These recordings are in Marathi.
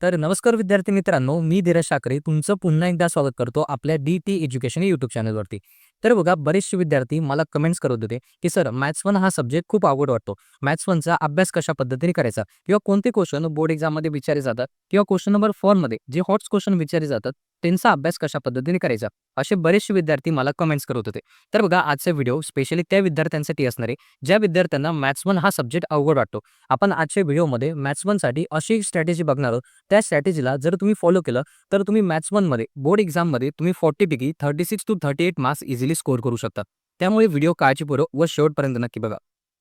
तर नमस्कार विद्यार्थी मित्रांनो, मी धीरज ठाकरे तुमचं पुन्हा एकदा स्वागत करतो आपल्या डी-टी एज्युकेशन यूट्यूब चॅनलवरती. तर बघा बरेचसे विद्यार्थी मला कमेंट्स करत होते, की सर मॅथ्स 1 हा सब्जेक्ट खूप अवघड वाटतो. मॅथ्स 1चा अभ्यास कशा पद्धतीने करायचा किंवा कोणते क्वेश्चन बोर्ड एक्झाममध्ये विचारले जातात किंवा क्वेश्चन नंबर 4 मध्ये जे हॉट क्वेश्चन विचारले जातात, त्यांचा अभ्यास कशा पद्धतीने करायचा. असे बरेचसे विद्यार्थी मला कमेंट्स करत होते. तर बघा आजचा व्हिडिओ स्पेशली त्या विद्यार्थ्यांसाठी असणार आहे, ज्या विद्यार्थ्यांना मॅथ्स 1 हा सब्जेक्ट अवघड वाटतो. आपण आजच्या व्हिडिओमध्ये मॅथ्स 1 साठी अशी एक स्ट्रॅटेजी बघणार आहोत. त्या स्ट्रॅटेजीला जर तुम्ही फॉलो केलं तर तुम्ही मॅथ्स 1 मध्ये बोर्ड एक्झाममध्ये तुम्ही 40 पैकी 36 टू 38 मार्क्स इझिली स्कोर करू शकता. त्यामुळे व्हिडिओ काळजीपूर्वक व शेवटपर्यंत नक्की बघा.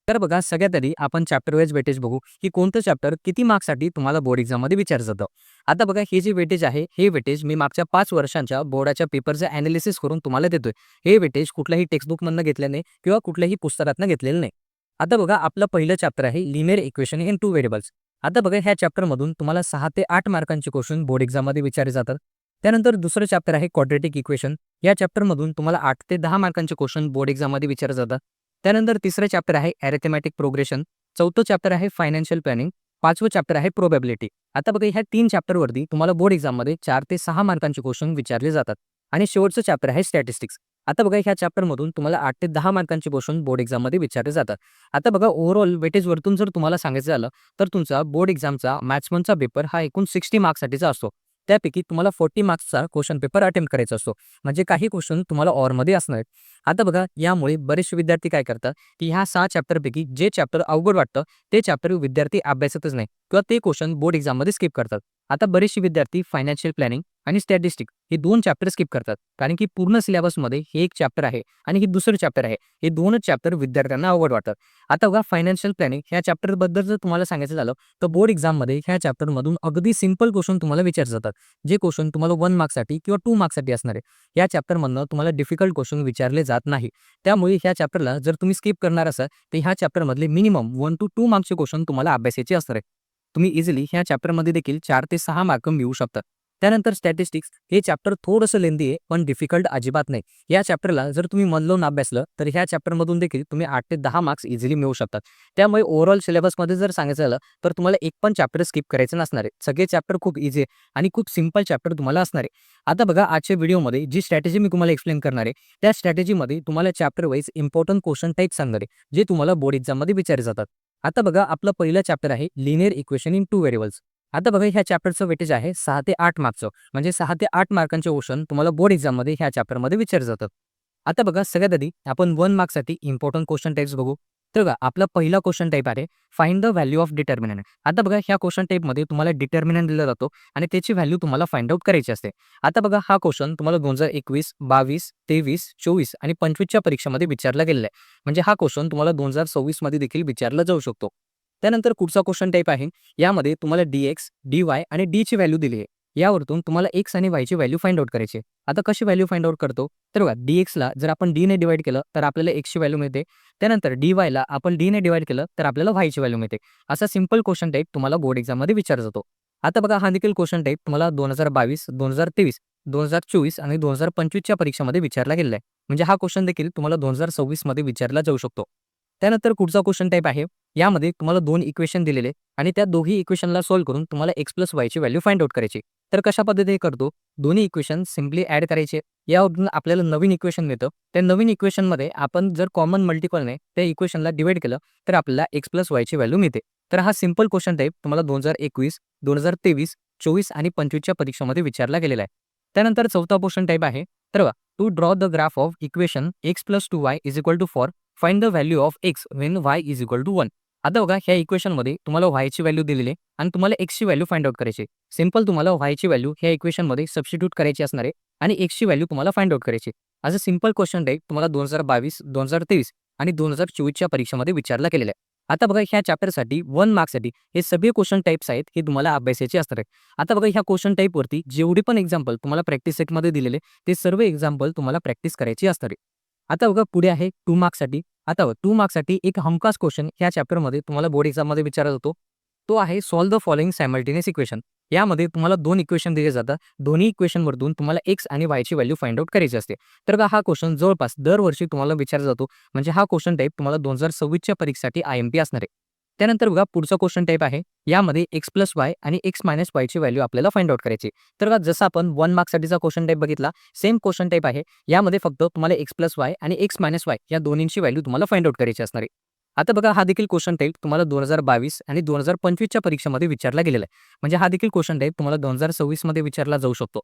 तर बघा सगळ्यात आधी आपण चॅप्टर वाईज वेटेज बघू की कोणतं चॅप्टर किती मार्क्ससाठी तुम्हाला बोर्ड एक्झाममध्ये विचारलं जातं. आता बघा हे जे वेटेज आहे हे वेटेज मी मागच्या 5 वर्षांच्या बोर्डाच्या पेपरचं ॲनालिसिस करून तुम्हाला देतोय. हे वेटेज कुठल्याही टेक्स्टबुकमधनं घेतलं नाही किंवा कुठल्याही पुस्तकातनं घेतलेलं नाही. आता बघा आपलं पहिलं चॅप्टर आहे linear equation in two variables. आता बघा ह्या चॅप्टरमधून तुम्हाला 6 ते 8 मार्कांचे क्वेश्चन बोर्ड एक्झाममध्ये विचारले जातात. त्यानंतर दुसरं चॅप्टर आहे क्वाड्रॅटिक इक्वेशन. या चॅप्टरमधून तुम्हाला 8 ते 10 मार्कांचे क्वेश्चन बोर्ड एक्झाममध्ये विचारले जातात. त्यानंतर तिसरं चॅप्टर आहे अरिथमेटिक प्रोग्रेशन. चौथं चॅप्टर आहे फायनान्शियल प्लॅनिंग. पाचवं चॅप्टर आहे प्रोबॅबिलिटी. आता बघा ह्या 3 चॅप्टरवरती तुम्हाला बोर्ड एक्झाममध्ये 4 ते 6 मार्कांचे क्वेश्चन विचारले जातात. आणि शेवटचं चॅप्टर आहे स्टॅटिस्टिक्स. आता बघा ह्या चॅप्टरमधून तुम्हाला 8 ते 10 मार्कांचे क्वेश्चन बोर्ड एक्झाममध्ये विचारले जातात. आता बघा ओव्हरऑल वेटेजवरतून जर तुम्हाला सांगायचं झालं तर तुमचा बोर्ड एक्झामचा मॅथ्स 1चा पेपर हा एकूण 60 मार्क्ससाठीचा असतो. त्यापैकी तुम्हाला 40 मार्क्सचा क्वेश्चन पेपर अटेम्प्ट करायचा असतो. म्हणजे काही क्वेश्चन तुम्हाला ऑरमध्ये असणार आहेत. आता बघा यामुळे बरेचसे विद्यार्थी काय करतात, की ह्या 6 चॅप्टरपैकी जे चॅप्टर अवघड वाटतं ते चॅप्टर विद्यार्थी अभ्यासतच नाही किंवा ते क्वेश्चन बोर्ड एक्झाममध्ये स्किप करतात. आता बरेचसे विद्यार्थी फायनान्शियल प्लॅनिंग आणि स्टॅटिस्टिक हे 2 चॅप्टर स्किप करतात. कारण की पूर्ण सिलेबसमध्ये हे एक चॅप्टर आहे आणि हे दुसरं चॅप्टर आहे. हे 2च चॅप्टर विद्यार्थ्यांना अवघड वाटतात. आता बघा फायनान्शियल प्लॅनिंग ह्या चॅप्टरबद्दल जर तुम्हाला सांगायचं झालं तर बोर्ड एक्झाममध्ये ह्या चॅप्टरमधून अगदी सिंपल क्वेश्चन तुम्हाला विचारले जातात. जे क्वेश्चन तुम्हाला 1 मार्क्ससाठी किंवा 2 मार्क्ससाठी असणार आहे. या चॅप्टरमधनं तुम्हाला डिफिकल्ट क्वेश्चन विचारले जात नाही. त्यामुळे ह्या चॅप्टरला जर तुम्ही स्किप करणार असाल तर ह्या चॅप्टरमधले मिनिमम 1 टू 2 मार्क्सचे क्वेश्चन तुम्हाला अभ्यासायचे असणार आहे. तुम्ही इझिली ह्या चॅप्टरमध्ये देखील 4 ते 6 मार्क मिळवू शकता. त्यानंतर स्टॅटिस्टिक्स हे चॅप्टर थोडंसं लेंदी आहे पण डिफिकल्ट अजिबात नाही. या चॅप्टरला जर तुम्ही मन लावून अभ्यासलं तर ह्या चॅप्टरमधून देखील तुम्ही 8 ते 10 मार्क्स इझिली मिळवू शकतात. त्यामुळे ओव्हरऑल सिलेबसमध्ये जर सांगायचं झालं तर तुम्हाला एक पण चॅप्टर स्किप करायचं नसणार आहे. सगळे चॅप्टर खूप इझी आहे आणि खूप सिंपल चॅप्टर तुम्हाला असणार आहे. आता बघा आजच्या व्हिडिओमध्ये जी स्ट्रॅटेजी मी तुम्हाला एक्सप्लेन करणार आहे त्या स्ट्रॅटेजीमध्ये तुम्हाला chapter wise important question type सांगणार आहे जे तुम्हाला बोर्ड एक्झाममध्ये विचारले जातात. आता बघा आपलं पहिलं चॅप्टर आहे linear equation in two variables. आता बघा ह्या चॅप्टरचं वेटेज आहे 6 ते 8 मार्क्सचं. म्हणजे 6 ते 8 मार्कांचे क्वेश्चन तुम्हाला बोर्ड एक्झाममध्ये ह्या चॅप्टरमध्ये विचारले जातात. आता बघा सगळ्यात आधी आपण 1 मार्क्ससाठी इम्पॉर्टंट क्वेश्चन टाइप्स बघू. तर बघा आपला पहिला क्वेश्चन टाइप आहे find the value of determinant. आता बघा ह्या क्वेश्चन टाइपमध्ये तुम्हाला डिटर्मिनंट दिला जातो आणि त्याची व्हॅल्यू तुम्हाला फाइंड आउट करायची असते. आता बघा हा क्वेश्चन तुम्हाला 2021, 22, 23, 24 आणि 25च्या परीक्षेमध्ये विचारला गेलेला आहे. म्हणजे हा क्वेश्चन तुम्हाला 2026 मध्ये देखील विचारला जाऊ शकतो. त्यानंतर पुढचा क्वेश्चन टाइप आहे यामध्ये तुम्हाला dx, dy आणि d ची व्हॅल्यू दिली आहे. यावरतून तुम्हाला x आणि y ची व्हॅल्यू फाइंड आउट करायची आहे. आता कशी व्हॅल्यू फाइंड आउट करतो तर बघा dx ला जर आपण d ने डिवाइड केलं तर आपल्याला x ची व्हॅल्यू मिळते. त्यानंतर dy ला आपण d ने डिवाइड केलं तर आपल्याला y ची व्हॅल्यू मिळते. असा सिंपल क्वेश्चन टाइप तुम्हाला बोर्ड एक्झाममध्ये विचारला जातो. आता बघा हा देखील क्वेश्चन टाइप तुम्हाला 2022, 2023, 2024 आणि 2025च्या परीक्षेमध्ये विचारला गेलेला आहे. म्हणजे हा क्वेश्चन देखील तुम्हाला 2026 मध्ये विचारला जाऊ शकतो. त्यानंतर पुढचा क्वेश्चन टाइप आहे यामध्ये तुम्हाला 2 इक्वेशन दिलेले आणि त्या दोन्ही इक्वेशनला सॉल्व्ह करून तुम्हाला x प्लस y ची व्हॅल्यू फाइंड आउट करायची. तर कशा पद्धतीने करतो, दोन्ही इक्वेशन सिम्पली ॲड करायचे. यावरून आपल्याला नवीन इक्वेशन मिळतं. त्या नवीन इक्वेशनमध्ये आपण जर कॉमन मल्टिपलने त्या इक्वेशनला डिवाइड केलं तर आपल्याला x प्लस y ची व्हॅल्यू मिळते. तर हा सिंपल क्वेश्चन टाइप तुम्हाला 2021, 2023, 24 आणि 25च्या परीक्षेमध्ये विचारला गेलेला आहे. त्यानंतर चौथा क्वेश्चन टाइप आहे तर बघा to draw the graph of equation x plus 2y is equal to 4 find the value of x when y is equal to 1. आता बघा ह्या इक्वेशनमध्ये तुम्हाला y ची व्हॅल्यू दिलेली आहे आणि तुम्हाला x ची व्हॅल्यू फाइंड आउट करायची. सिंपल तुम्हाला y ची व्हॅल्यू ह्या इक्वेशनमध्ये सबस्टिट्यूट करायची असणार आहे आणि x ची व्हॅल्यू तुम्हाला फाइंड आउट करायची. असं सिंपल क्वेश्चन टाइप तुम्हाला 2022, 2023 आणि 2024च्या परीक्षेमध्ये विचारला गेलेला आहे. आता बघा ह्या चॅप्टरसाठी 1 मार्क्ससाठी हे सगळे क्वेश्चन टाइप्स आहेत हे तुम्हाला अभ्यासायचे असणार आहेत. आता बघा ह्या क्वेश्चन टाइपवरती जेवढे पण एक्झाम्पल तुम्हाला प्रॅक्टिस सेटमध्ये दिलेले ते सर्व एक्झाम्पल तुम्हाला प्रॅक्टिस करायची असणार आहे. आता बघा पुढे आहे 2 मार्क्ससाठी. आता 2 मार्क्ससाठी एक हमखास क्वेश्चन ह्या चॅप्टरमध्ये तुम्हाला बोर्ड एक्झाममध्ये विचारला जातो. तो आहे solve the following simultaneous equation. यामध्ये तुम्हाला 2 इक्वेशन दिले जातात. दोन्ही इक्वेशनवरून तुम्हाला x आणि y ची व्हॅल्यू फाइंड आउट करायची असते. तर बघा हा क्वेश्चन जवळपास दरवर्षी तुम्हाला विचारला जातो. म्हणजे हा क्वेश्चन टाइप तुम्हाला 2026च्या परीक्षेसाठी IMP असणार आहे. त्यानंतर बघा पुढचा क्वेश्चन टाइप आहे. यामध्ये एक्स प्लस वाय आणि एक्स मायनस वायची व्हॅल्यू आपल्याला फाइंड आउट करायची. तर बघा जसं आपण 1 मार्क्ससाठीचा क्वेश्चन टाइप बघितला, सेम क्वेश्चन टाइप आहे. यामध्ये फक्त तुम्हाला एक्स प्लस वाय आणि एक्स मायनस वाय या दोन्हींची व्हॅल्यू तुम्हाला फाइंड आउट करायची असणार आहे. आता बघा हा देखील क्वेश्चन टाइप तुम्हाला 2022 आणि 2025च्या परीक्षेमध्ये विचारला गेलेला आहे. म्हणजे हा देखील क्वेश्चन टाइप तुम्हाला 2026 मध्ये विचारला जाऊ शकतो.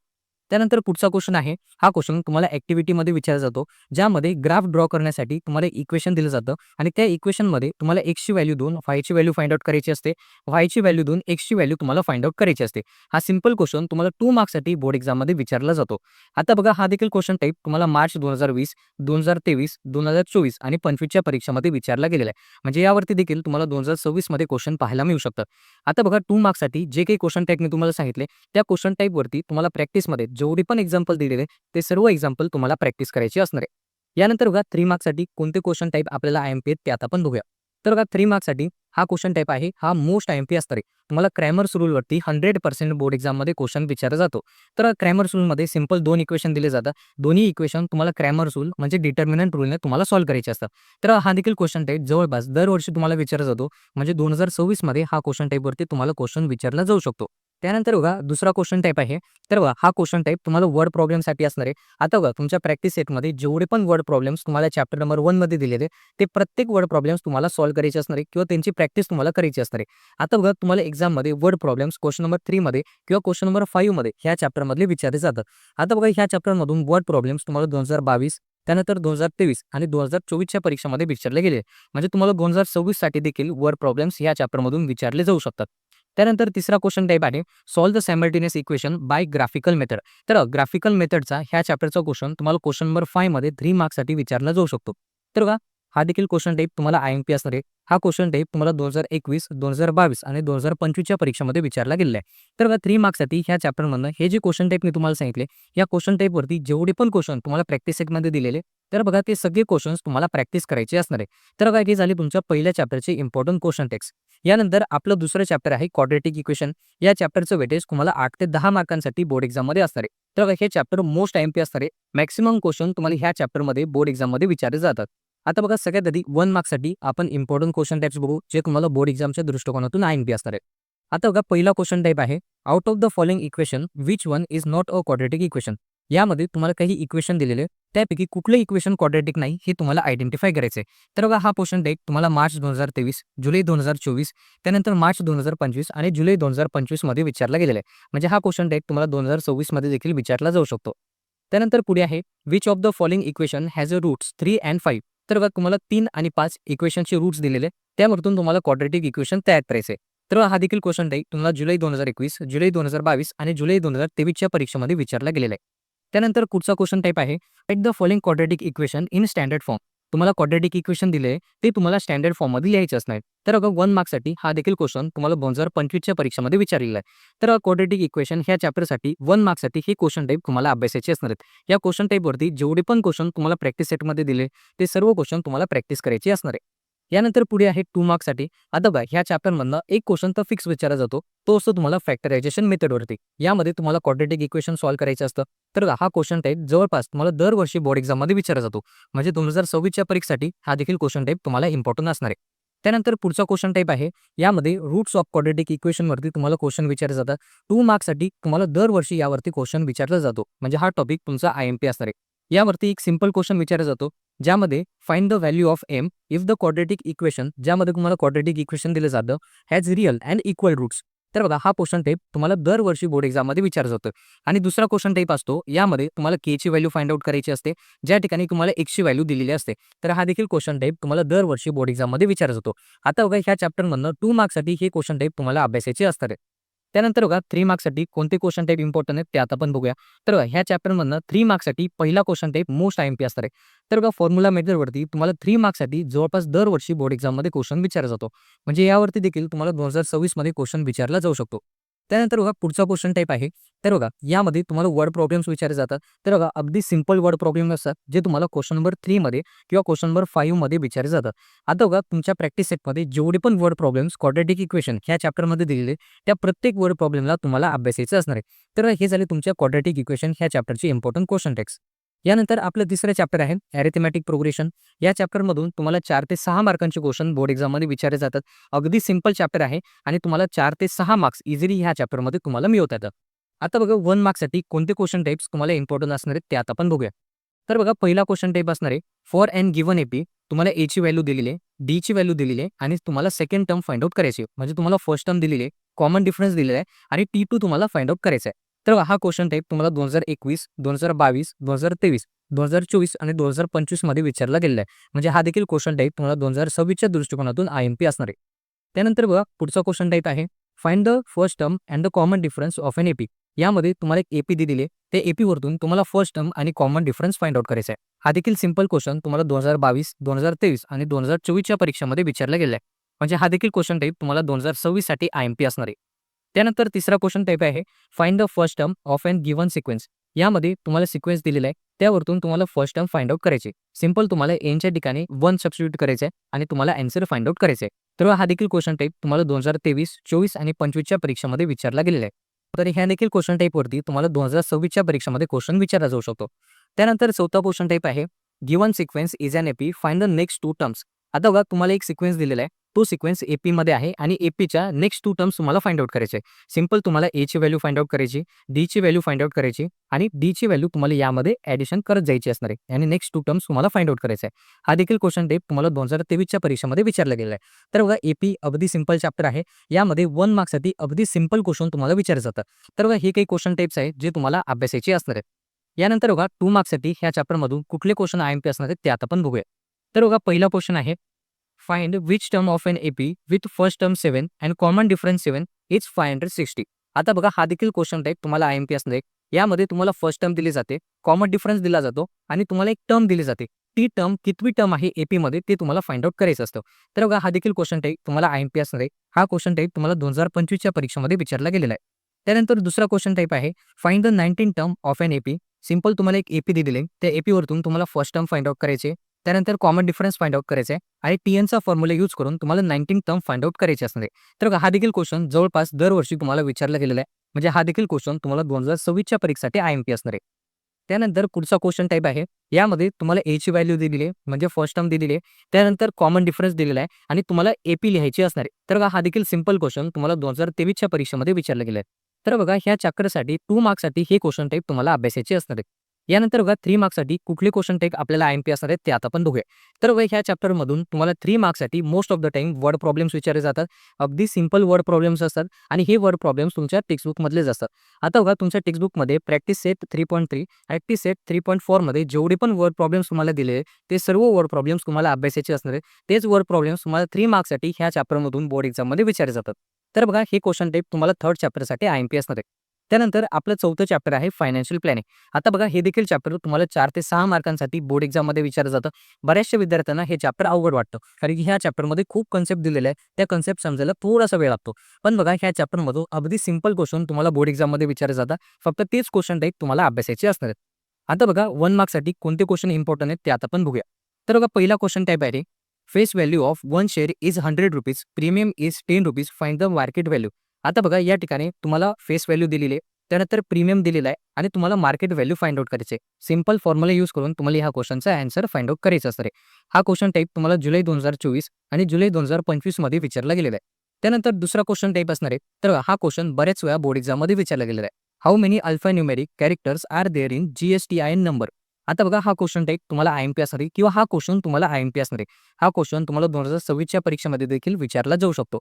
त्यानंतर पुढचा क्वेश्चन आहे. हा क्वेश्चन तुम्हाला ॲक्टिव्हिटीमध्ये विचारला जातो, ज्यामध्ये ग्राफ ड्रॉ करण्यासाठी तुम्हाला इक्वेशन दिलं जातं आणि त्या इक्वेशनमध्ये तुम्हाला एक्सची व्हॅल्यू 2, वायची व्हॅल्यू फाइंड आउट करायची असते. वायची व्हॅल्यू 2, एक्सची व्हॅल्यू तुम्हाला फाइंड आउट करायची असते. हा सिंपल क्वेश्चन तुम्हाला 2 मार्क्ससाठी बोर्ड एक्झाममध्ये विचारला जातो. आता बघा हा देखील क्वेश्चन टाइप तुम्हाला मार्च 2020, 2023, 2024 आणि 25च्या परीक्षेमध्ये विचारला गेलेला आहे. म्हणजे यावरती देखील तुम्हाला 2026 मध्ये क्वेश्चन पाहायला मिळू शकतात. आता बघा 2 मार्क्ससाठी जे काही क्वेश्चन टाइप मी तुम्हाला सांगितले, त्या क्वेश्चन टाइपवरती तुम्हाला प्रॅक्टिसमध्ये जेवढे पण एक्झाम्पल दिलेले ते सर्व एक्झाम्पल तुम्हाला प्रॅक्टिस करायची असणार आहे. यानंतर बघा 3 मार्क्ससाठी कोणते क्वेश्चन टाइप आपल्याला आय-एम-पी आहेत ते आता आपण बघूया. तर बघा 3 मार्क्ससाठी हा क्वेश्चन टाइप आहे. हा मोस्ट आय-एम-पी असणार आहे. तुम्हाला क्रॅमर्स रूलवरती 100% बोर्ड एक्झाममध्ये क्वेश्चन विचारला जातो. तर क्रॅमर्स रूलमध्ये सिंपल 2 इक्वेशन दिले जातात. दोन्ही इक्वेशन तुम्हाला क्रॅमर्स रूल म्हणजे डिटर्मिनंट रूलने तुम्हाला सॉल्व्ह करायचे असतात. तर हा देखील क्वेश्चन टाइप जवळपास दरवर्षी तुम्हाला विचारला जातो. म्हणजे 2026 मध्ये हा क्वेश्चन टाइपवरती तुम्हाला क्वेश्चन विचारला जाऊ शकतो. त्यानंतर बघा दुसरा क्वेश्चन टाइप आहे. तर बघा हा क्वेश्चन टाइप तुम्हाला वर्ड प्रॉब्लेमसाठी असणार आहे. आता बघा तुमच्या प्रॅक्टिस सेटमध्ये जेवढे पण वर्ड प्रॉब्लेम्स तुम्हाला चॅप्टर नंबर 1 मध्ये दिलेले ते प्रत्येक वर्ड प्रॉब्लेम्स तुम्हाला सॉल्व्ह करायचे असणार आहे किंवा त्यांची प्रॅक्टिस तुम्हाला करायची असणार आहे. आता बघा तुम्हाला एक्झाममध्ये वर्ड प्रॉब्लेम्स क्वेश्चन नंबर 3 मध्ये किंवा क्वेश्चन नंबर 5 मध्ये ह्या चॅप्टरमधले विचारले जातात. आता बघा ह्या चॅप्टरमधून वर्ड प्रॉब्लेम्स तुम्हाला 2022 त्यानंतर 2023 आणि 2024च्या परीक्षेमध्ये विचारले गेले. म्हणजे तुम्हाला 2026 साठी देखील वर्ड प्रॉब्लेम्स ह्या चॅप्टरमधून विचारले जाऊ शकतात. त्यानंतर तिसरा क्वेश्चन टाइप आहे. Solve the simultaneous equation by graphical method. तर ग्राफिकल मेथडचा ह्या चॅप्टरचा क्वेश्चन तुम्हाला क्वेश्चन नंबर 5 मध्ये 3 मार्क्ससाठी विचारला जाऊ शकतो. तर बघा हा देखील क्वेश्चन टाइप तुम्हाला आय-एम-पी असणार आहे. हा क्वेश्चन टाइप तुम्हाला 2021, 2022 आणि 2025च्या परीक्षेमध्ये विचारला गेलेला आहे. तर बघा 3 मार्क्ससाठी ह्या चॅप्टरमधनं हे जे क्वेश्चन टाइप मी तुम्हाला सांगितले, या क्वेश्चन टाइपवरती जेवढे पण क्वेश्चन तुम्हाला प्रॅक्टिस सेटमध्ये दिलेले, तर बघा ते सगळे क्वेश्चन्स तुम्हाला प्रॅक्टिस करायचे असणार आहे. तर बघा हे झाले तुमच्या पहिल्या चॅप्टरचे इम्पॉर्टंट क्वेश्चन टेक्स्ट. यानंतर आपलं दुसरं चॅप्टर आहे क्वाड्रॅटिक इक्वेशन. या चॅप्टरचं वेटेज तुम्हाला 8 ते 10 मार्कांसाठी बोर्ड एक्झाममध्ये असणार आहे. तर बघा हे चॅप्टर मोस्ट आय-एम-पी असणार आहे. मॅक्सिमम क्वेश्चन तुम्हाला ह्या चॅप्टरमध्ये बोर्ड एक्झाममध्ये विचारले जातात. आता बघा सगळ्यात आधी 1 मार्क्ससाठी आपण इम्पॉर्टंट क्वेश्चन टाइप्स बघू, जे तुम्हाला बोर्ड एक्झामच्या दृष्टिकोनातून आय-एम-पी असणार आहे. आता बघा पहिला क्वेश्चन टाइप आहे. Out of the following equation which one is not a quadratic equation. यामध्ये तुम्हाला काही इक्वेशन दिलेले, त्यापैकी कुठलं इक्वेशन क्वाड्रॅटिक नाही हे तुम्हाला आयडेंटिफाय करायचं आहे. तर बघा हा क्वेश्चन टाइप तुम्हाला मार्च 2023, जुलै 2024, त्यानंतर मार्च 2025 आणि जुलै 2025 मध्ये विचारला गेलेला आहे. म्हणजे हा क्वेश्चन टाइप तुम्हाला 2026 मध्ये देखील विचारला जाऊ शकतो. त्यानंतर पुढे आहे which of the following equation has a roots 3 and 5. तर बघा तुम्हाला 3 आणि 5 इक्वेशनचे रूट्स दिलेले, त्यामधून तुम्हाला क्वाड्रॅटिक इक्वेशन तयार करायचे. तर हा देखील क्वेश्चन टाइप तुम्हाला जुलै 2021, जुलै 2022 आणि जुलै 2023च्या परीक्षेमध्ये विचारला गेलेला आहे. त्यानंतर पुढचा क्वेश्चन टाइप आहे. Right the following quadratic equation in standard form. तुम्हाला क्वाड्रॅटिक इक्वेशन दिले, ते तुम्हाला स्टँडर्ड फॉर्ममध्ये लिहायचे असणार. तर बघा 1 मार्क्ससाठी हा देखील क्वेश्चन तुम्हाला 2025च्या परीक्षेमध्ये विचारलेला आहे. तर क्वाड्रॅटिक इक्वेशन ह्या चॅप्टरसाठी 1 मार्क्ससाठी हे क्वेश्चन टाइप तुम्हाला अभ्यासाचे असणार आहेत. या क्वेश्चन टाइपवरती जेवढे पण क्वेश्चन तुम्हाला प्रॅक्टिस सेटमध्ये दिले, ते सर्व क्वेश्चन तुम्हाला प्रॅक्टिस करायचे असणार आहे. यानंतर पुढे आहे 2 मार्क्ससाठी. आता बघा ह्या चॅप्टरमधनं एक क्वेश्चन तर फिक्स विचारला जातो, तो असतो तुम्हाला फॅक्टरायझेशन मेथडवरती. यामध्ये तुम्हाला क्वाड्रॅटिक इक्वेशन सॉल्व्ह करायचं असतं. तर हा क्वेश्चन टाइप जवळपास तुम्हाला दरवर्षी बोर्ड एक्झाममध्ये विचारला जातो. म्हणजे 2026च्या परीक्षेसाठी हा देखील क्वेश्चन टाइप तुम्हाला इम्पॉर्टंट असणार आहे. त्यानंतर पुढचा क्वेश्चन टाइप आहे. यामध्ये रूट्स ऑफ क्वाड्रॅटिक इक्वेशनवरती तुम्हाला क्वेश्चन विचारले जातात. 2 मार्क्ससाठी तुम्हाला दरवर्षी यावरती क्वेश्चन विचारला जातो. म्हणजे हा टॉपिक तुमचा आय-एम-पी असणार आहे. यावरती एक सिंपल क्वेश्चन विचारला जातो, ज्यामध्ये find the value of M if the quadratic equation, ज्यामध्ये तुम्हाला क्वाड्रॅटिक इक्वेशन दिलं जातं, has real and equal roots. तर बघा हा क्वेश्चन टाइप तुम्हाला दरवर्षी बोर्ड एक्झाममध्ये विचारलं जातं. आणि दुसरा क्वेश्चन टाइप असतो, यामध्ये तुम्हाला के ची व्हॅल्यू फाइंड आउट करायची असते, ज्या ठिकाणी तुम्हाला एक्सची व्हॅल्यू दिलेली असते. तर हा देखील क्वेश्चन टाइप तुम्हाला दरवर्षी बोर्ड एक्झाममध्ये विचारला जातो. आता बघा ह्या चॅप्टरमधनं 2 मार्क्ससाठी हे क्वेश्चन टाइप तुम्हाला अभ्यासाचे असतात आहे. त्यानंतर बघा 3 मार्क्ससाठी कोणते क्वेश्चन टाइप इम्पॉर्टंट आहेत ते आता आपण बघूया. तर बघा ह्या चॅप्टरमधनं 3 मार्क्ससाठी पहिला क्वेश्चन टाइप मोस्ट आय-एम-पी असणार आहे. तर बघा फॉर्म्युला मेथडवरती तुम्हाला 3 मार्क्ससाठी जवळपास दरवर्षी बोर्ड एक्झाममध्ये क्वेश्चन विचारला जातो. म्हणजे यावरती देखील तुम्हाला 2026 मध्ये क्वेश्चन विचारला जाऊ शकतो. त्यानंतर बघा पुढचा क्वेश्चन टाइप आहे. तर बघा यामध्ये तुम्हाला वर्ड प्रॉब्लेम्स विचारले जातात. तर बघा अगदी सिंपल वर्ड प्रॉब्लेम असतात, जे तुम्हाला क्वेश्चन नंबर 3 मध्ये किंवा क्वेश्चन नंबर 5 मध्ये विचारले जातात. आता बघा तुमच्या प्रॅक्टिस सेटमध्ये जेवढे पण वर्ड प्रॉब्लेम्स क्वाड्रॅटिक इक्वेशन ह्या चॅप्टरमध्ये दिलेले, त्या प्रत्येक वर्ड प्रॉब्लेमला तुम्हाला अभ्यासायचं असणार आहे. तर हे झाले तुमच्या क्वाड्रॅटिक इक्वेशन ह्या चॅप्टरचे इम्पॉर्टंट क्वेश्चन टेक्स्ट. यानंतर आपलं तिसरं चॅप्टर आहे अरिथमेटिक प्रोग्रेशन. या चॅप्टरमधून तुम्हाला 4 ते 6 मार्कांचे क्वेश्चन बोर्ड एक्झाममध्ये विचारले जातात. अगदी सिंपल चॅप्टर आहे आणि तुम्हाला 4 ते 6 मार्क्स इझिली ह्या चॅप्टरमध्ये तुम्हाला मिळवता येतात. आता बघा 1 मार्क्ससाठी कोणते क्वेश्चन टाइप्स तुम्हाला इम्पोर्टंट असणार आहेत ते आता आपण बघूया. तर बघा पहिला क्वेश्चन टाइप असणार आहे फॉर एन गिव्हन एपी. तुम्हाला एची व्हॅल्यू दिलेली आहे, डीची व्हॅल्यू दिलेली आहे आणि तुम्हाला सेकंड टर्म फाइंड आउट करायची आहे. म्हणजे तुम्हाला फर्स्ट टर्म दिलेली आहे, कॉमन डिफरन्स दिलेला आहे आणि T2 तुम्हाला फाइंड आउट करायचा आहे. तर हा क्वेश्चन टाइप तुम्हाला 2021, 2022, 2023, 2024 आणि 2025 मध्ये विचारला गेलेला आहे. म्हणजे हा देखील क्वेश्चन टाइप तुम्हाला 2026 च्या दृष्टिकोनातून IMP असणार आहे. त्यानंतर बघा पुढचा क्वेश्चन टाइप आहे find the first term and the common difference of an AP. यामध्ये तुम्हाला एक एपी दिलेली आहे. त्या एपी वरतून तुम्हाला फर्स्ट टर्म आणि कॉमन डिफरन्स फाइंड आउट करायचा आहे. हा देखील सिंपल क्वेश्चन तुम्हाला 2022, 2023 आणि 2024 च्या परीक्षेमध्ये विचारला गेला आहे. म्हणजे हा देखील क्वेश्चन टाइप तुम्हाला 2026 साठी IMP असणार आहे. त्यानंतर तिसरा क्वेश्चन टाइप आहे find the first term of an given sequence. यामध्ये तुम्हाला सिक्वेन्स दिलेला आहे, त्यावरतून तुम्हाला फर्स्ट टर्म फाइंड आउट करायचे. सिंपल तुम्हाला एनच्या ठिकाणी 1 सबस्टिट्यूट करायचं आहे आणि तुम्हाला आन्सर फाइंड आउट करायचं आहे. तर हा देखील क्वेश्चन टाइप तुम्हाला 2023, 24 आणि 25 च्या परीक्षेमध्ये विचारला गेलेला आहे. तर ह्या देखील क्वेश्चन टाइपवरती तुम्हाला 2026 च्या परीक्षेमध्ये क्वेश्चन विचारला जाऊ शकतो. त्यानंतर चौथा क्वेश्चन टाइप आहे given sequence is an AP find the next 2 terms. आता बघा तुम्हाला एक सिक्वेन्स दिलेला आहे, तो सिक्वेन्स एपी मध्ये आहे आणि एपीच्या नेक्स्ट 2 टर्म्स तुम्हाला फाइंड आउट करायचे. सिंपल तुम्हाला एची व्हॅल्यू फाइंड आउट करायची, डीची व्हॅल्यू फाइंड आउट करायची आणि डीची व्हॅल्यू तुम्हाला यामध्ये ॲडिशन करत जायची असणार आहे आणि नेक्स्ट 2 टर्म्स तुम्हाला फाइंड आउट करायचा आहे. हा देखील क्वेश्चन टाइप तुम्हाला 2023 च्या परीक्षेमध्ये विचारला गेलेला आहे. तर बघा एपी अगदी सिंपल चॅप्टर आहे. यामध्ये 1 मार्क्ससाठी अगदी सिंपल क्वेश्चन तुम्हाला विचारले जातात. तर बघा हे काही क्वेश्चन टाइप्स आहेत जे तुम्हाला अभ्यासायचे असणार आहेत. यानंतर बघा 2 मार्क्ससाठी ह्या चॅप्टरमधून कुठले क्वेश्चन IMP असणार आहेत ते आता आपण बघूया. तर बघा पहिला क्वेश्चन आहे find which term of an AP with first term 7 and common difference 7 is 560. आता बघा हा देखील क्वेश्चन टाइप तुम्हाला IMP असणार आहे. यामध्ये तुम्हाला फर्स्ट टर्म दिली जाते, कॉमन डिफरन्स दिला जातो आणि तुम्हाला एक टर्म दिली जाते. ती टर्म कितवी टर्म आहे एपी मध्ये ते तुम्हाला फाइंड आउट करायचं असतं. तर बघा हा देखील क्वेश्चन टाइप तुम्हाला IMP असणार आहे. हा क्वेश्चन टाइप तुम्हाला 2025 च्या परीक्षेमध्ये विचारला गेलेला आहे. त्यानंतर दुसरा क्वेश्चन टाइप आहे find the 19 term of an AP. Simple तुम्हाला एक एपी दिलेली आहे, त्या एपी वरतून तुम्हाला फर्स्ट टर्म फाइंड आउट करायचे, त्यानंतर कॉमन डिफरन्स फाइंड आउट करायचा आहे आणि TNचा फॉर्म्युला यूज करून तुम्हाला 19 टर्म फाइंड आउट करायचे असणार आहे. तर हा देखील क्वेश्चन जवळपास दरवर्षी तुम्हाला विचारला गेलेला आहे. म्हणजे हा देखील क्वेश्चन तुम्हाला 2026 च्या परीक्षेसाठी IMP असणार आहे. त्यानंतर पुढचा क्वेश्चन टाइप आहे यामध्ये तुम्हाला एची व्हॅल्यू दिलेली आहे, म्हणजे फर्स्ट टर्म दिलेली आहे, त्यानंतर कॉमन डिफरन्स दिलेला आहे आणि तुम्हाला एपी लिहायची असणार आहे. तर हा देखील सिंपल क्वेश्चन तुम्हाला 2023 च्या परीक्षेमध्ये विचारला गेला आहे. तर बघा ह्या चॅप्टरसाठी 2 मार्क्ससाठी हे क्वेश्चन टाइप तुम्हाला अभ्यासायचे असणार आहे. यानंतर बघा 3 मार्क्ससाठी कुठले क्वेश्चन टाइप आपल्याला IMP असणार आहेत ते आता आपण बघूया. तर बघा ह्या चॅप्टरमधून तुम्हाला 3 मार्क्ससाठी most of the time word problems विचारले जातात. अगदी सिंपल वर्ड प्रॉब्लेम्स असतात आणि हे वर्ड प्रॉब्लेम्स तुमच्या टेक्स्टबुक मधलेच असतात. आता बघा तुमच्या टेक्स्टबुकमध्ये प्रॅक्टिस सेट 3.3, प्रॅक्टिस सेट 3.4 मध्ये जेवढे पण वर्ड प्रॉब्लेम्स तुम्हाला दिले ते सर्व वर्ड प्रॉब्लेम्स तुम्हाला अभ्यासाचे असणार आहेत. तेच वर्ड प्रॉब्लेम्स तुम्हाला 3 मार्क्ससाठी ह्या चॅप्टरमधून बोर्ड एक्झाममध्ये विचारले जातात. तर बघा हे क्वेश्चन टाइप तुम्हाला थर्ड चॅप्टरसाठी IMP असणार आहे. त्यानंतर आपलं चौथं चॅप्टर आहे फायनान्शियल प्लॅनिंग. आता बघा हे देखील चॅप्टर तुम्हाला 4 ते 6 मार्कांसाठी बोर्ड एक्झाममध्ये विचारलं जातं. बऱ्याचशा विद्यार्थ्यांना हे चॅप्टर अवघड वाटतं, कारण की ह्या चॅप्टरमध्ये खूप कन्सेप्ट दिलेले आहे. त्या कन्सेप्ट समजायला थोडासा वेळ लागतो. पण बघा ह्या चॅप्टरमधून अगदी सिंपल क्वेश्चन तुम्हाला बोर्ड एक्झाममध्ये विचारले जातात. फक्त तेच क्वेश्चन टाइप तुम्हाला अभ्यासायचे असणार आहेत. आता बघा 1 मार्क्ससाठी कोणते क्वेश्चन इम्पॉर्टंट आहेत ते आता आपण बघूया. तर बघा पहिला क्वेश्चन टाइप आहे face value of 1 share is 100 rupees, premium is 10 rupees, find the market value. आता बघा या ठिकाणी तुम्हाला फेस व्हॅल्यू दिलेली आहे, त्यानंतर प्रीमियम दिलेला आहे आणि तुम्हाला मार्केट व्हॅल्यू फाइंड आउट करायचे. सिंपल फॉर्म्युला यूज करून तुम्हाला ह्या क्वेश्चनचा आन्सर फाइंड आउट करायचा असणार आहे. हा क्वेश्चन टाइप तुम्हाला जुलै 2024 आणि जुलै 2025 मध्ये विचारला गेलेला आहे. त्यानंतर दुसरा क्वेश्चन टाइप असणार आहे. तर हा क्वेश्चन बरेच वेळा बोर्ड एक्झाममध्ये विचारला गेलेला आहे. How many alphanumeric characters are there in GSTIN number. आता बघा हा क्वेश्चन टाइप तुम्हाला IMP असणार आहे किंवा हा क्वेश्चन तुम्हाला IMP असणार आहे. हा क्वेश्चन तुम्हाला 2026 च्या परीक्षेमध्ये देखील विचारला जाऊ शकतो.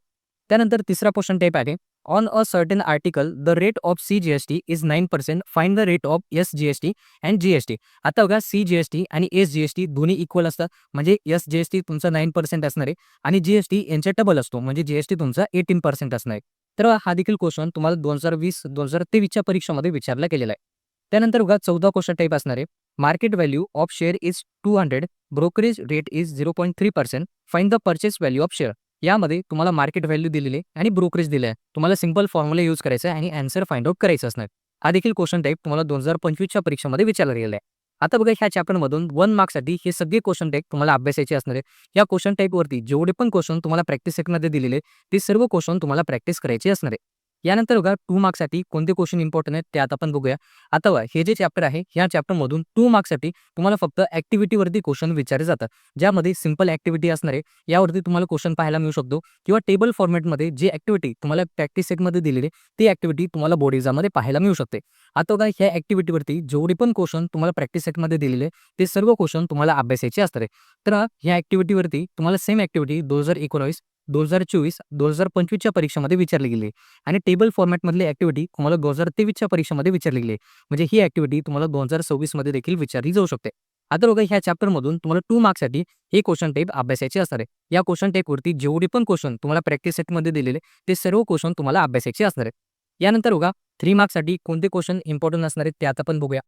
त्यानंतर तिसरा क्वेश्चन टाइप आहे on a certain article the rate of CGST is 9%, find the rate of SGST and GST. आता बघा CGST आणि SGST दोन्ही इक्वल असतात, म्हणजे SGST तुमचा 9% असणार आहे आणि GST यांच्या डबल असतो, म्हणजे GST तुमचा 18% असणार आहे. तर हा देखील क्वेश्चन तुम्हाला 2020-2023 च्या परीक्षेमध्ये विचारला गेलेला आहे. त्यानंतर बघा 14 क्वेश्चन टाइप असणार आहे market value of share is 200, brokerage rate is 0.3%, find the purchase value of share. यामध्ये तुम्हाला मार्केट व्हॅल्यू दिलेली आहे आणि ब्रोकरेज दिले आहे. तुम्हाला सिंपल फॉर्म्युला यूज करायचा आहे आणि आन्सर फाइंड आउट करायचं असणार. हा देखील क्वेश्चन टाइप तुम्हाला 2025 च्या परीक्षेमध्ये विचारला गेलेला आहे. आता बघा ह्या चॅप्टरमधून 1 मार्क्ससाठी हे सगळे क्वेश्चन टाइप तुम्हाला अभ्यासायचे असणार आहे. या क्वेश्चन टाइपवरती जेवढे पण क्वेश्चन तुम्हाला प्रॅक्टिस सेटमध्ये दिलेले ते सर्व क्वेश्चन तुम्हाला प्रॅक्टिस करायचे असणार आहे. यानंतर बघा 2 मार्क्ससाठी कोणते क्वेश्चन इम्पोर्टंट आहेत ते आता आपण बघूया. आता बघा हे जे चॅप्टर आहे, ह्या चॅप्टरमधून 2 मार्क्ससाठी तुम्हाला फक्त ॲक्टिव्हिटीवरती क्वेश्चन विचारले जातात. ज्यामध्ये सिंपल ॲक्टिव्हिटी असणार आहे, यावरती तुम्हाला क्वेश्चन पाहायला मिळू शकतो किंवा टेबल फॉर्मॅटमध्ये जी ॲक्टिव्हिटी तुम्हाला प्रॅक्टिस सेटमध्ये दिलेली आहे, ती ॲक्टिव्हिटी तुम्हाला बोर्ड एक्झाममध्ये पाहायला मिळू शकते. आता बघा ह्या ॲक्टिव्हिटीवरती जेवढे पण क्वेश्चन तुम्हाला प्रॅक्टिस सेटमध्ये दिलेले आहे, ते सर्व क्वेश्चन तुम्हाला अभ्यासायचे असणार आहे. तर ह्या ॲक्टिव्हिटीवरती तुम्हाला सेम ॲक्टिव्हिटी 2019, 2024, 2025च्या परीक्षेमध्ये विचारली गेली आहे आणि टेबल फॉर्मॅटमधली ॲक्टिव्हिटी तुम्हाला 2023च्या परीक्षेमध्ये विचारली गेली आहे. म्हणजे ही ॲक्टिव्हिटी तुम्हाला 2026 मध्ये देखील विचारली जाऊ शकते. आता बघा ह्या चॅप्टरमधून तुम्हाला 2 मार्क्ससाठी हे क्वेश्चन टाइप अभ्यासायचे असणार आहे. या क्वेश्चन टाइपवरती जेवढे पण क्वेश्चन तुम्हाला प्रॅक्टिस सेटमध्ये दिलेले ते सर्व क्वेश्चन तुम्हाला अभ्यासायचे असणार आहेत. यानंतर बघा 3 मार्क्ससाठी कोणते क्वेश्चन इम्पोर्टंट असणार आहेत ते आता आपण बघूया.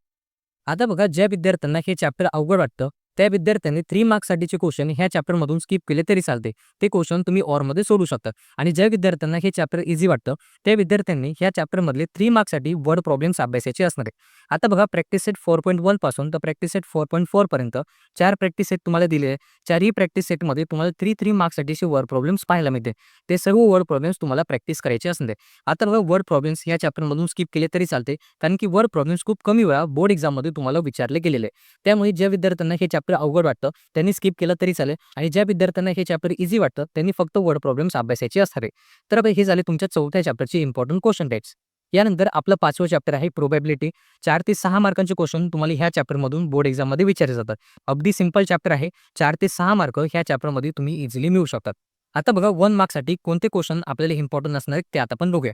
आता बघा ज्या विद्यार्थ्यांना हे चॅप्टर अवघड वाटतं, त्या विद्यार्थ्यांनी 3 मार्क्ससाठीचे क्वेश्चन ह्या चॅप्टरमधून स्किप केले तरी चालते. ते क्वेश्चन तुम्ही ऑरमध्ये सोडवू शकता आणि ज्या विद्यार्थ्यांना हे चॅप्टर इझी वाटतं, त्या विद्यार्थ्यांनी ह्या चॅप्टरमधले 3 मार्क्ससाठी वर्ड प्रॉब्लेम्स अभ्यासायचे असणार आहे. आता बघा प्रॅक्टिस सेट 4.1 पासून तर प्रॅक्टिस सेट 4.4 पर्यंत 4 प्रॅक्टिस सेट तुम्हाला दिले आहे. चारही प्रॅक्टिस सेटमध्ये तुम्हाला 3 मार्क्ससाठीचे वर्ड प्रॉब्लेम्स पाहायला मिळते. ते सर्व वर्ड प्रॉब्लेम्स तुम्हाला प्रॅक्टिस करायचे असणार आहे. आता बघा वर्ड प्रॉब्लेम्स ह्या चॅप्टरमधून स्किप केले तरी चालते, कारण की वर्ड प्रॉब्लेम्स खूप कमी वेळा बोर्ड एक्झाममध्ये तुम्हाला विचारले गेलेले आहे. त्यामुळे ज्या विद्यार्थ्यांना हे चॅप्टर अवघड वाटतं त्यांनी स्किप केलं तरी चालेल आणि ज्या विद्यार्थ्यांना हे चॅप्टर इझी वाटतं त्यांनी फक्त वर्ड प्रॉब्लेम्स अभ्यासायचे असणार आहे. तर आता हे झाले तुमच्या चौथ्या चॅप्टरचे इम्पॉर्टंट क्वेश्चन टाइप्स. यानंतर आपलं 5वं चॅप्टर आहे प्रोबॅबिलिटी. 4 ते 6 मार्कांचे क्वेश्चन तुम्हाला ह्या चॅप्टरमधून बोर्ड एक्झाममध्ये विचारले जातात. अगदी सिंपल चॅप्टर आहे. 4 ते 6 मार्क ह्या चॅप्टरमध्ये तुम्ही इझिली मिळवू शकतात. आता बघा 1 मार्क्ससाठी कोणते क्वेश्चन आपल्याला इम्पॉर्टंट असणार आहेत ते आता आपण बघूया.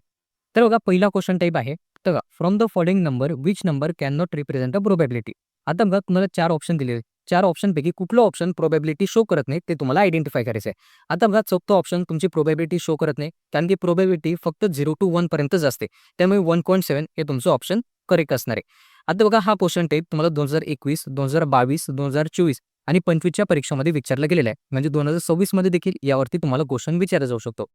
तर बघा पहिला क्वेश्चन टाइप आहे, तर from the following number which number can not represent a probability. आता बघा तुम्हाला 4 ऑप्शन दिलेले आहेत. 4 ऑप्शनपैकी कुठलं ऑप्शन प्रोबॅबिलिटी शो करत नाही ते तुम्हाला आयडेंटिफाय करायचं आहे. आता बघा चौथा ऑप्शन तुमची प्रोबॅबिलिटी शो करत नाही, कारण की प्रोबॅबिलिटी फक्त 0 to 1 पर्यंतच असते. त्यामुळे 1.7 हे तुमचं ऑप्शन करेक्ट असणार आहे. आता बघा हा क्वेश्चन टाइप तुम्हाला 2021, 2022, 2024 आणि 25च्या परीक्षेमध्ये विचारला गेलेला आहे. म्हणजे 2026 मध्ये देखील यावरती तुम्हाला क्वेश्चन विचारला जाऊ शकतो.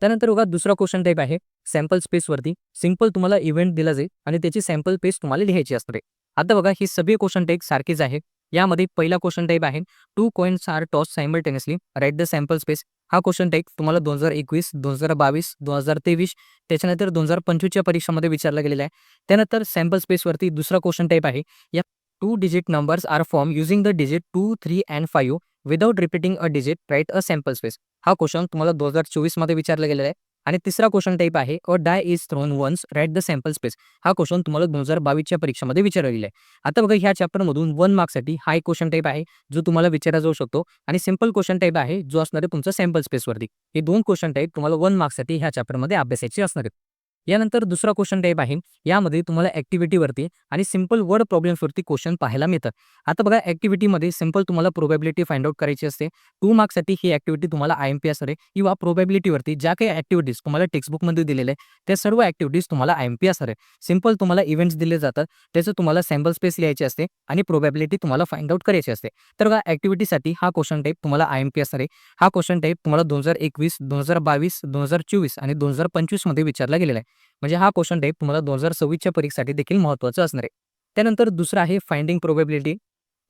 त्यानंतर बघा दुसरा क्वेश्चन टाइप आहे सॅम्पल स्पेसवरती. सिंपल तुम्हाला इव्हेंट दिला जाईल आणि त्याची सॅम्पल स्पेस तुम्हाला लिहायची असते. आता बघा ही सगळे क्वेश्चन टाइप सारखेच आहे. यामध्ये पहिला क्वेश्चन टाइप आहे 2 coins are toss simultaneously write the sample space. हा क्वेश्चन टाइप तुम्हाला 2021, 2022, 2023 त्याच्यानंतर 2025च्या परीक्षेमध्ये विचारला गेलेला आहे. त्यानंतर सॅम्पल स्पेसवरती दुसरा क्वेश्चन टाइप आहे या 2 digit numbers are form using the digit 2, 3 and 5 without repeating a digit write a sample space. हा क्वेश्चन तुम्हाला 2024 मध्ये विचारला गेलेला आहे. आणि तिसरा क्वेश्चन टाइप आहे a die is thrown once write the sample space. हा क्वेश्चन तुम्हाला 2022च्या परीक्षेमध्ये विचारला गेला आहे. आता बघा ह्या चॅप्टरमधून 1 मार्क्ससाठी हा एक क्वेश्चन टाइप आहे जो तुम्हाला विचारला जाऊ शकतो आणि सिंपल क्वेश्चन टाइप आहे जो असणार आहे तुमचा सॅम्पल स्पेसवरती. हे 2 क्वेश्चन टाइप तुम्हाला 1 मार्क्ससाठी ह्या चॅप्टरमध्ये अभ्यासायचे असणार आहेत. यानंतर दुसरा क्वेश्चन टाइप आहे यामध्ये तुम्हाला ॲक्टिव्हिटीवरती आणि सिंपल वर्ड प्रॉब्लेम्सवरती क्वेश्चन पाहायला मिळतात. आता बघा ॲक्टिव्हिटीमध्ये सिंपल तुम्हाला प्रोबॅबिलिटी फाइंड आउट करायची असते. 2 मार्क्ससाठी ही ॲक्टिव्हिटी तुम्हाला IMP असणार आहे किंवा प्रोबॅबिलिटीवरती ज्या काही ॲक्टिव्हिटीज तुम्हाला टेक्स्टबुकमध्ये दिलेल्या आहे त्या सर्व ॲक्टिव्हिटीज तुम्हाला IMP असणार आहे. सिंपल तुम्हाला इव्हेंट्स दिले जातात, त्याचं तुम्हाला सॅम्पल स्पेस लिहायची असते आणि प्रोबॅबिलिटी तुम्हाला फाइंड आउट करायची असते. तर बघा ॲक्टिव्हिटीसाठी हा क्वेश्चन टाइप तुम्हाला IMP असणार आहे. हा क्वेश्चन टाइप तुम्हाला 2021, 2022, 2024 आणि 2025 मध्ये विचारला गेलेला आहे. म्हणजे हा क्वेश्चन टाइप तुम्हाला 2026च्या परीक्षेसाठी देखील महत्त्वाचं असणार आहे. त्यानंतर दुसरा आहे फाइंडिंग प्रोबॅबिलिटी.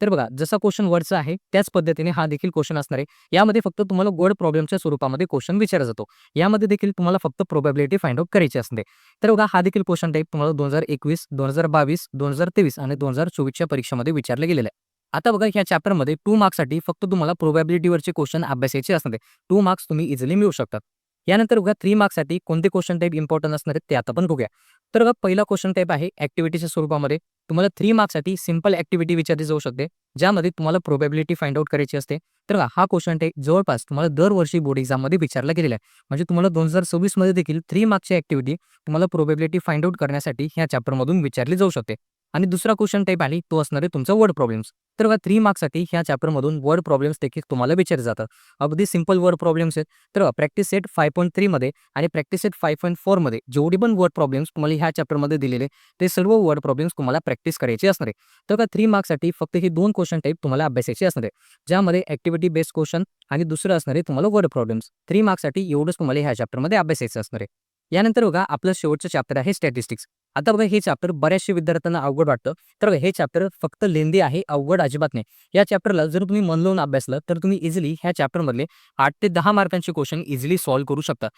तर बघा जसा क्वेश्चन वर्डचा आहे त्याच पद्धतीने हा देखील क्वेश्चन असणार आहे. यामध्ये फक्त तुम्हाला वर्ड प्रॉब्लेमच्या स्वरूपामध्ये क्वेश्चन विचारला जातो. यामध्ये देखील तुम्हाला फक्त प्रोबॅबिलिटी फाइंड आउट करायची असते. तर बघा हा देखील क्वेश्चन टाइप तुम्हाला 2021, 2022, 2023 आणि 2024च्या परीक्षेमध्ये विचारला गेलेला आहे. आता बघा ह्या चॅप्टरमध्ये 2 मार्क्ससाठी फक्त तुम्हाला प्रोबॅबिलिटीवरचे क्वेश्चन अभ्यासायचे असणार आहे. 2 मार्क्स तुम्ही इझिली मिळवू शकतात. यानंतर बघा 3 मार्क्ससाठी कोणते क्वेश्चन टाइप इम्पॉर्टंट असणार आहेत ते आता आपण बघूया. तर बघा पहिला क्वेश्चन टाइप आहे ॲक्टिव्हिटीच्या स्वरूपामध्ये. तुम्हाला 3 मार्क्ससाठी सिंपल ॲक्टिव्हिटी विचारली जाऊ शकते, ज्यामध्ये तुम्हाला प्रोबॅबिलिटी फाइंड आउट करायची असते. तर बघा हा क्वेश्चन टाइप जवळपास तुम्हाला दरवर्षी बोर्ड एक्झाममध्ये विचारला गेलेला आहे. म्हणजे तुम्हाला 2026 मध्ये देखील 3 मार्क्सची ॲक्टिव्हिटी तुम्हाला प्रोबॅबिलिटी फाइंड आउट करण्यासाठी ह्या चॅप्टरमधून विचारली जाऊ शकते. आणि दुसरा क्वेश्चन टाइप आहे तो असणार आहे तुमचा वर्ड प्रॉब्लेम्स. तर बघा 3 मार्क्ससाठी ह्या चॅप्टरमधून वर्ड प्रॉब्लेम्स देखील तुम्हाला विचारले जातात. अगदी सिंपल वर्ड प्रॉब्लेम्स आहेत. तर प्रॅक्टिस सेट 5.3 मध्ये आणि प्रॅक्टिस सेट 5.4 मध्ये जेवढे पण वर्ड प्रॉब्लेम्स तुम्हाला ह्या चॅप्टरमध्ये दिलेले ते सर्व वर्ड प्रॉब्लेम्स तुम्हाला प्रॅक्टिस करायचे असणार आहे. तर बघा 3 मार्क्ससाठी फक्त हे 2 क्वेश्चन टाइप तुम्हाला अभ्यासायचे असणार आहे, ज्यामध्ये ॲक्टिव्हिटी बेस्ड क्वेश्चन आणि दुसरं असणार आहे तुम्हाला वर्ड प्रॉब्लेम्स. 3 मार्क्ससाठी एवढंच तुम्हाला ह्या चॅप्टरमध्ये अभ्यासायचं असणार आहे. यानंतर बघा आपलं शेवटचं चॅप्टर आहे स्टॅटिस्टिक्स. आता बघा हे चॅप्टर बऱ्याचशा विद्यार्थ्यांना अवघड वाटतं. तर बघा हे चॅप्टर फक्त लेंदी आहे, अवघड अजिबात नाही. या चॅप्टरला जर तुम्ही मन लावून अभ्यासलं तर तुम्ही इझिली ह्या चॅप्टरमधले 8 ते 10 मार्कांचे क्वेश्चन इझिली सॉल्व्ह करू शकता.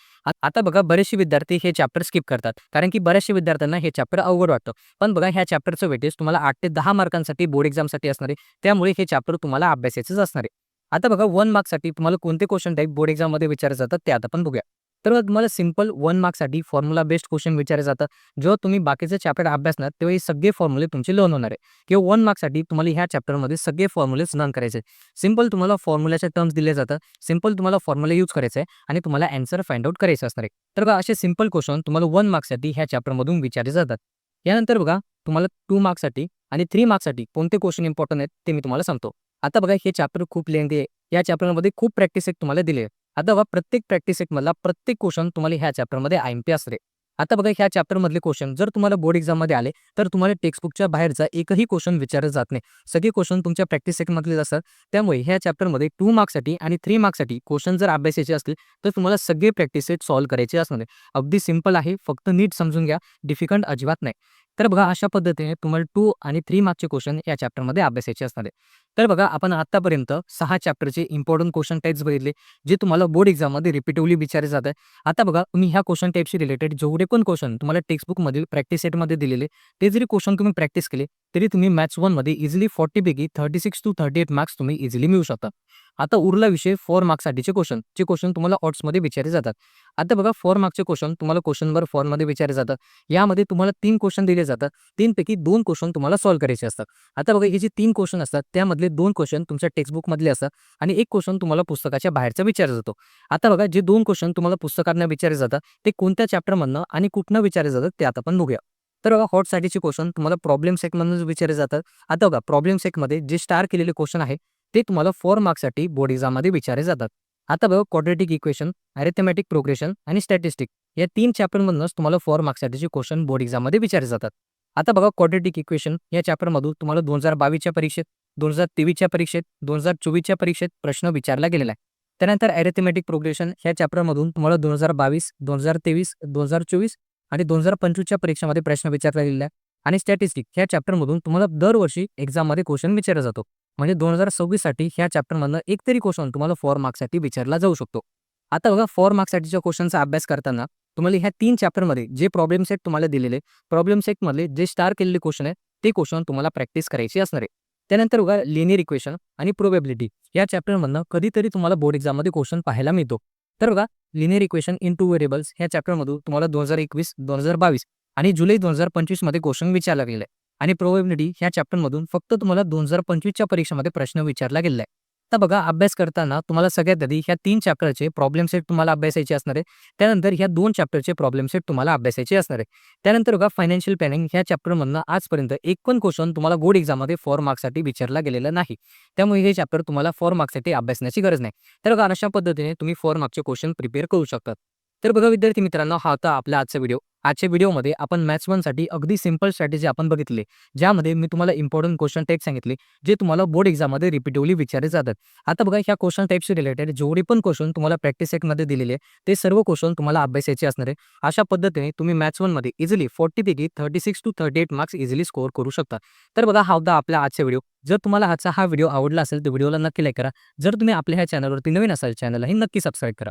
आता बघा बरेचसे विद्यार्थी हे चॅप्टर स्किप करतात. कारण की बऱ्याचशा विद्यार्थ्यांना हे चॅप्टर अवघड वाटतं. पण बघा ह्या चॅप्टरचं वेटेज तुम्हाला 8 ते 10 मार्कांसाठी बोर्ड एक्झामसाठी असणार आहे. त्यामुळे हे चॅप्टर तुम्हाला अभ्यासायचंच असणार आहे. आता बघा 1 मार्क्ससाठी तुम्हाला कोणते क्वेश्चन टाइप बोर्ड एक्झाममध्ये विचारले जातात ते आता आपण बघूया. तर मग तुम्हाला सिंपल 1 मार्क्ससाठी फॉर्म्युला बेस्ड क्वेश्चन विचारले जातात. जेव्हा तुम्ही बाकीचे चॅप्टर अभ्यासणार तेव्हा हे सगळे फॉर्म्युले तुमचे लर्न होणार आहे. किंवा 1 मार्क्ससाठी तुम्हाला ह्या चॅप्टरमध्ये सगळे फॉर्म्युलेज लर्न करायचे. सिंपल तुम्हाला फॉर्म्युलाचे टर्म्स दिले जातात. सिंपल तुम्हाला फॉर्म्युला यूज करायचा आहे आणि तुम्हाला आन्सर फाइंड आउट करायचं असणार आहे. तर बघा असे सिंपल क्वेश्चन तुम्हाला 1 मार्क्ससाठी ह्या चॅप्टरमधून विचारले जातात. यानंतर बघा तुम्हाला 2 मार्क्ससाठी आणि 3 मार्क्ससाठी कोणते क्वेश्चन इम्पॉर्टंट आहेत ते मी तुम्हाला सांगतो. आता बघा हे चॅप्टर खूप लेंथी आहे. या चॅप्टरमध्ये खूप प्रॅक्टिस सेट तुम्हाला दिली आहे. आता बघा प्रत्येक प्रॅक्टिस सेटमधला प्रत्येक क्वेश्चन तुम्हाला ह्या चॅप्टरमध्ये आयएमपी असणार आहे. आता बघा ह्या चॅप्टरमधले क्वेश्चन जर तुम्हाला बोर्ड एक्झाममध्ये आले तर तुम्हाला टेक्स्टबुकच्या बाहेरचा एकही क्वेश्चन विचारला जात नाही. सगळे क्वेश्चन तुमच्या प्रॅक्टिस सेटमधलेच असतात. त्यामुळे ह्या चॅप्टरमध्ये 2 मार्क्ससाठी आणि 3 मार्क्ससाठी क्वेश्चन जर अभ्यासायचे असतील तर तुम्हाला सगळे प्रॅक्टिस सेट सॉल्व्ह करायचे असणार आहे. अगदी सिंपल आहे. फक्त नीट समजून घ्या. डिफिकल्ट अजिबात नाही. तर बघा अशा पद्धतीने तुम्हाला 2 आणि 3 मार्क्सचे क्वेश्चन या चॅप्टरमध्ये अभ्यासायचे असणार आहे. तर बघा आपण आतापर्यंत 6 चॅप्टरचे इम्पॉर्टंट क्वेश्चन टाइप्स बघितले, जे तुम्हाला बोर्ड एक्झाममध्ये रिपीटिव्हली विचारले जात आहे. आता बघा तुम्ही ह्या क्वेश्चन टाइपशी रिलेटेड जेवढे पण क्वेश्चन तुम्हाला टेक्स्टबुकमधील प्रॅक्टिस सेटमध्ये दिलेले, ते जरी क्वेश्चन तुम्ही प्रॅक्टिस केले, तरी तुम्ही मॅथ्स 1 मध्ये इझिली 40 पैकी 36 टू 38 मार्क्स तुम्ही इझिली मिळवू शकता. आता उरला विषय 4 मार्क्ससाठीचे क्वेश्चन, जे क्वेश्चन तुम्हाला ऑट्समध्ये विचारले जातात. आता बघा 4 मार्क्सचे क्वेश्चन तुम्हाला क्वेश्चन नंबर 4 मध्ये विचारले जातात. यामध्ये तुम्हाला 3 क्वेश्चन दिले जातात. 3 पैकी 2 क्वेश्चन तुम्हाला सॉल्व्ह करायचे असतात. आता बघा हे जे 3 क्वेश्चन असतात त्यामधले 2 क्वेश्चन तुमच्या टेक्स्टबुकमधले असतात आणि 1 क्वेश्चन तुम्हाला पुस्तकाच्या बाहेरचा विचारला जातो. आता बघा जे 2 क्वेश्चन तुम्हाला पुस्तकातनं विचारले जातात ते कोणत्या चॅप्टरमधनं आणि कुठनं विचारले जातात ते आता आपण बघूया. तर बघा हॉटसाठीचे क्वेश्चन तुम्हाला प्रॉब्लेम सेटमधूनच विचारले जातात. आता बघा प्रॉब्लेम सेटमध्ये जे स्टार केलेले क्वेश्चन आहे ते तुम्हाला 4 मार्क्ससाठी बोर्ड एक्झाममध्ये विचारले जातात. आता बघा क्वाड्रॅटिक इक्वेशन, अरिथमेटिक प्रोग्रेशन आणि स्टॅटिस्टिक या 3 चॅप्टरमधूनच तुम्हाला 4 मार्क्ससाठीचे क्वेश्चन बोर्ड एक्झाममध्ये विचारले जातात. आता बघा क्वाड्रॅटिक इक्वेशन या चॅप्टरमधून तुम्हाला 2022च्या परीक्षेत, 2023च्या परीक्षेत, 2024च्या परीक्षेत प्रश्न विचारला गेलेला आहे. त्यानंतर अरिथमेटिक प्रोग्रेशन ह्या चॅप्टरमधून तुम्हाला 2022, 2023, 2024 आणि 2025च्या परीक्षेमध्ये प्रश्न विचारला गेलेला आहे. आणि स्टॅटिस्टिक ह्या चॅप्टरमधून तुम्हाला दरवर्षी एक्झाममध्ये क्वेश्चन विचारला जातो. म्हणजे 2026 साठी ह्या चॅप्टरमधनं एक तरी क्वेश्चन तुम्हाला 4 मार्क्ससाठी विचारला जाऊ शकतो. आता बघा 4 मार्क्ससाठीच्या क्वेश्चनचा अभ्यास करताना तुम्हाला ह्या 3 चॅप्टरमध्ये जे प्रॉब्लेम सेट तुम्हाला दिलेले, प्रॉब्लेम सेटमधले जे स्टार केलेले क्वेश्चन आहे ते क्वेश्चन तुम्हाला प्रॅक्टिस करायची असणार आहे. त्यानंतर बघा लिनियर इक्वेशन आणि प्रोबॅबिलिटी या चॅप्टरमधनं कधीतरी तुम्हाला बोर्ड एक्झाममध्ये क्वेश्चन पाहायला मिळतो. तर बघा लिनियर इक्वेशन इन 2 व्हेरिएबल्स ह्या चॅप्टरमधून तुम्हाला 2021, 2022 आणि जुलै 2025 मध्ये क्वेश्चन विचारला गेला आहे. आणि प्रोबॅबिलिटी ह्या चॅप्टरमधून फक्त तुम्हाला 2025च्या परीक्षेमध्ये प्रश्न विचारला गेलेला आहे. आता बघा अभ्यास करताना तुम्हाला सगळ्यात आधी ह्या 3 चॅप्टरचे प्रॉब्लेम सेट तुम्हाला अभ्यासायचे असणार आहे. त्यानंतर ह्या 2 चॅप्टरचे प्रॉब्लेम सेट तुम्हाला अभ्यासायचे असणार आहे. त्यानंतर बघा फायनान्शियल प्लॅनिंग ह्या चॅप्टरमधनं आजपर्यंत एक पण क्वेश्चन तुम्हाला बोर्ड एक्झाममध्ये 4 मार्क्ससाठी विचारला गेलेला नाही. त्यामुळे हे चॅप्टर तुम्हाला 4 मार्क्ससाठी अभ्यासण्याची गरज नाही. तर बघा अशा पद्धतीने तुम्ही 4 मार्क्सचे क्वेश्चन प्रिपेअर करू शकता. तर बघा विद्यार्थी मित्रांनो हा होता आपला आजचा व्हिडिओ. आजच्या व्हिडिओमध्ये आपण मॅथ्स 1 साठी अगदी सिंपल स्ट्रॅटेजी आपण बघितली, ज्यामध्ये मी तुम्हाला इम्पॉर्टंट क्वेश्चन टाइप सांगितले, जे तुम्हाला बोर्ड एक्झाममध्ये रिपीटिव्हली विचारले जातात. आता बघा ह्या क्वेश्चन टाइपशी रिलेटेड जेवढे पण क्वेश्चन तुम्हाला प्रॅक्टिस सेटमध्ये दिलेले ते सर्व क्वेश्चन तुम्हाला अभ्यासायचे असणार आहे. अशा पद्धतीने तुम्ही मॅथ्स 1 मध्ये इझिली 40 पैकी 36 टू 38 मार्क्स इझिली स्कोअर करू शकता. तर बघा हा होता आपला आजचा व्हिडिओ. जर तुम्हाला आजचा हा व्हिडिओ आवडला असेल तर व्हिडिओला नक्की लाईक करा. जर तुम्ही आपल्या ह्या चॅनलवरती नवीन असाल चॅनललाही नक्की सबस्क्राईब करा.